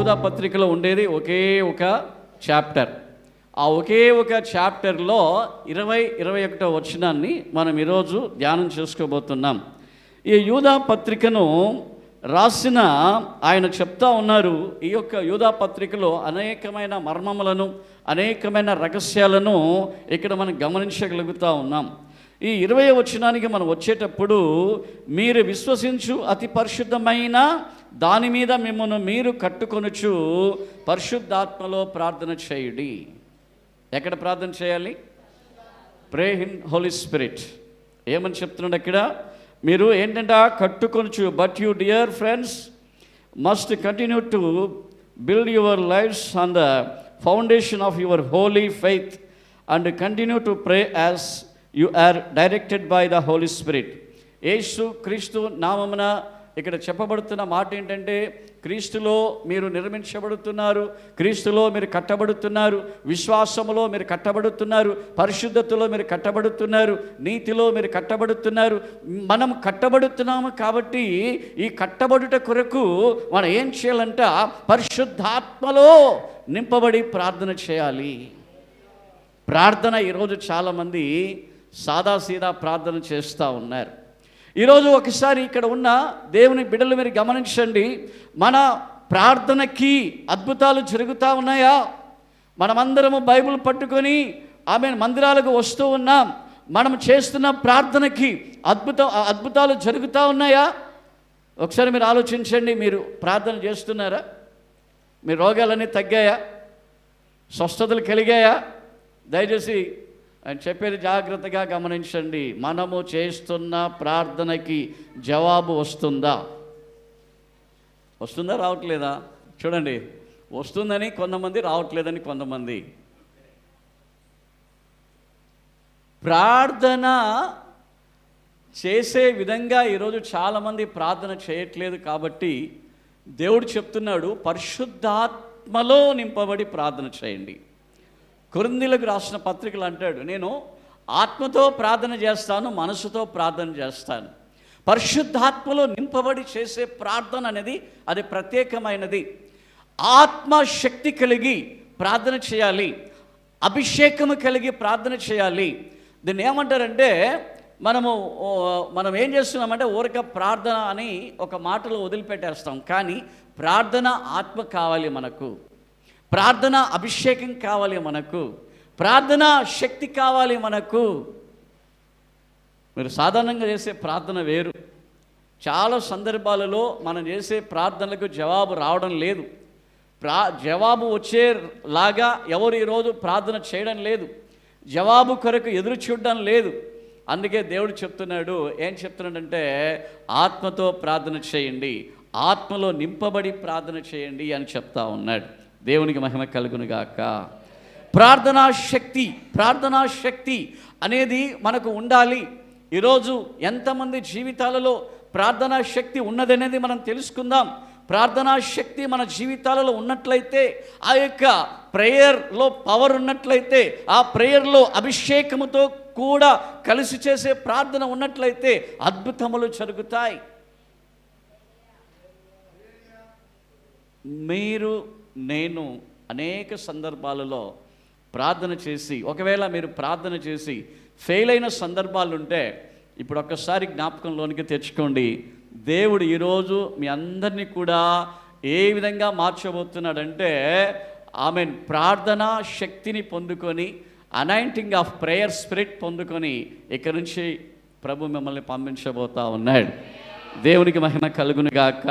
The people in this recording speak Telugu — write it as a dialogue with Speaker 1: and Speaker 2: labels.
Speaker 1: యూదా పత్రికలో ఉండేది ఒకే ఒక చాప్టర్. ఆ ఒకే ఒక చాప్టర్లో 20-21 వచనాన్ని మనం ఈరోజు ధ్యానం చేసుకోబోతున్నాం. ఈ యూదా పత్రికను రాసిన ఆయన చెప్తా ఉన్నారు, ఈ యొక్క యూదా పత్రికలో అనేకమైన మర్మములను, అనేకమైన రహస్యాలను ఇక్కడ మనం గమనించగలుగుతూ ఉన్నాం. ఈ 20వ వచనానికి మనం వచ్చేటప్పుడు, మీరు విశ్వసించు అతి పరిశుద్ధమైన దాని మీద మిమ్మల్ని మీరు కట్టుకొనుచు పరిశుద్ధాత్మలో ప్రార్థన చేయుడి. ఎక్కడ ప్రార్థన చేయాలి? Pray in holy spirit. ఏమని చెప్తున్నాడు అక్కడ? మీరు ఏంటంటే కట్టుకొనుచు, but you dear friends must continue to build your lives on the foundation of your holy faith and continue to pray as you are directed by the holy spirit. Yesu Kristu నామమున ఇక్కడ చెప్పబడుతున్న మాట ఏంటంటే, క్రీస్తులో మీరు నిర్మించబడుతున్నారు, క్రీస్తులో మీరు కట్టబడుతున్నారు, విశ్వాసములో మీరు కట్టబడుతున్నారు, పరిశుద్ధతలో మీరు కట్టబడుతున్నారు, నీతిలో మీరు కట్టబడుతున్నారు. మనం కట్టబడుతున్నాము కాబట్టి ఈ కట్టబడుట కొరకు మనం ఏం చేయాలంట? పరిశుద్ధాత్మలో నింపబడి ప్రార్థన చేయాలి. ప్రార్థన ఈరోజు చాలామంది సాదాసీదా ప్రార్థన చేస్తూ ఉన్నారు. ఈరోజు ఒకసారి ఇక్కడ ఉన్న దేవుని బిడ్డలు మీరు గమనించండి, మన ప్రార్థనకి అద్భుతాలు జరుగుతూ ఉన్నాయా? మనమందరము బైబిల్ పట్టుకొని ఆమె మందిరాలకు వస్తూ ఉన్నాం. మనం చేస్తున్న ప్రార్థనకి అద్భుతాలు జరుగుతూ ఉన్నాయా? ఒకసారి మీరు ఆలోచించండి. మీరు ప్రార్థన చేస్తున్నారా? మీ రోగాలన్నీ తగ్గాయా? స్వస్థతలు కలిగాయా? దయచేసి ఆయన చెప్పేది జాగ్రత్తగా గమనించండి. మనము చేస్తున్న ప్రార్థనకి జవాబు వస్తుందా? రావట్లేదా? చూడండి, వస్తుందని కొంతమంది, రావట్లేదని కొంతమంది. ప్రార్థన చేసే విధంగా ఈరోజు చాలామంది ప్రార్థన చేయట్లేదు. కాబట్టి దేవుడు చెప్తున్నాడు, పరిశుద్ధాత్మలో నింపబడి ప్రార్థన చేయండి. కొరింథీయులకు రాసిన పత్రికలు అంటాడు, నేను ఆత్మతో ప్రార్థన చేస్తాను, మనసుతో ప్రార్థన చేస్తాను. పరిశుద్ధాత్మలో నింపబడి చేసే ప్రార్థన అనేది అది ప్రత్యేకమైనది. ఆత్మశక్తి కలిగి ప్రార్థన చేయాలి, అభిషేకము కలిగి ప్రార్థన చేయాలి. దీన్ని ఏమంటారంటే, మనం ఏం చేస్తున్నామంటే ఊరిక ప్రార్థన అని ఒక మాటలో వదిలిపెట్టేస్తాం. కానీ ప్రార్థన ఆత్మ కావాలి మనకు, ప్రార్థన అభిషేకం కావాలి మనకు, ప్రార్థన శక్తి కావాలి మనకు. మీరు సాధారణంగా చేసే ప్రార్థన వేరు. చాలా సందర్భాలలో మనం చేసే ప్రార్థనలకు జవాబు రావడం లేదు. జవాబు వచ్చేలాగా ఎవరు ఈరోజు ప్రార్థన చేయడం లేదు, జవాబు కొరకు ఎదురు చూడడం లేదు. అందుకే దేవుడు చెప్తున్నాడు, ఏం చెప్తున్నాడంటే, ఆత్మతో ప్రార్థన చేయండి, ఆత్మలో నింపబడి ప్రార్థన చేయండి అని చెప్తా ఉన్నాడు. దేవునికి మహిమ కలుగునుగాక. ప్రార్థనా శక్తి అనేది మనకు ఉండాలి. ఈరోజు ఎంతమంది జీవితాలలో ప్రార్థనా శక్తి ఉన్నదనేది మనం తెలుసుకుందాం. ప్రార్థనా శక్తి మన జీవితాలలో ఉన్నట్లయితే, ఆ యొక్క ప్రేయర్లో పవర్ ఉన్నట్లయితే, ఆ ప్రేయర్లో అభిషేకముతో కూడా కలిసి చేసే ప్రార్థన ఉన్నట్లయితే అద్భుతములు జరుగుతాయి. నేను అనేక సందర్భాలలో ప్రార్థన చేసి, ఒకవేళ మీరు ప్రార్థన చేసి ఫెయిల్ అయిన సందర్భాలు ఉంటే ఇప్పుడు ఒక్కసారి జ్ఞాపకంలోనికి తెచ్చుకోండి. దేవుడు ఈరోజు మీ అందరినీ కూడా ఏ విధంగా మార్చబోతున్నాడంటే, ఆమెన్, ప్రార్థనా శక్తిని పొందుకొని, అనాయింటింగ్ ఆఫ్ ప్రేయర్ స్పిరిట్ పొందుకొని ఇక్కడి నుంచి ప్రభు మిమ్మల్ని పంపించబోతా ఉన్నాడు. దేవునికి మహిమ కలుగునుగాక.